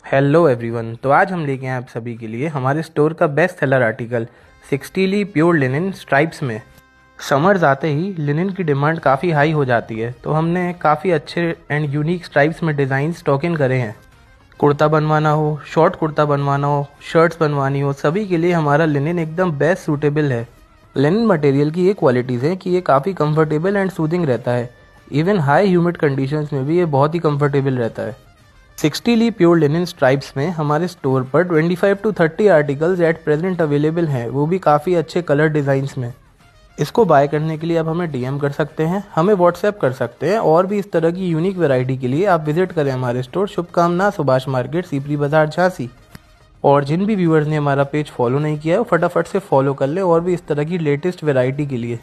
Hello everyone. तो आज हम लेके आए आप सभी के लिए हमारे स्टोर का बेस्ट सेलर आर्टिकल 60 ली प्योर लिनन स्ट्राइप्स में। समर्स आते ही लिनन की डिमांड काफ़ी हाई हो जाती है, तो हमने काफ़ी अच्छे एंड यूनिक स्ट्राइप्स में डिज़ाइन स्टॉक इन करे हैं। कुर्ता बनवाना हो, शॉर्ट कुर्ता बनवाना हो, शर्ट्स बनवानी हो, सभी के लिए हमारा लिनन एकदम बेस्ट सूटेबल है। लिनन मटेरियल की ये क्वालिटीज़ हैं कि ये काफ़ी कंफर्टेबल एंड सूदिंग रहता है। इवन हाई ह्यूमिड कंडीशंस में भी ये बहुत ही कंफर्टेबल रहता है। 60 ली प्योर लिनन स्ट्राइप्स में हमारे स्टोर पर 25 to 30 articles at present available हैं, वो भी काफ़ी अच्छे कलर डिज़ाइंस में। इसको बाय करने के लिए आप हमें डीएम कर सकते हैं, हमें व्हाट्सएप कर सकते हैं, और भी इस तरह की यूनिक वैरायटी के लिए आप विजिट करें हमारे स्टोर शुभकामना सुभाष मार्केट, सीपरी बाजार, झांसी। और जिन भी व्यूअर्स ने हमारा पेज फॉलो नहीं किया है वो फटाफट से फॉलो कर ले, और भी इस तरह की लेटेस्ट वैरायटी के लिए।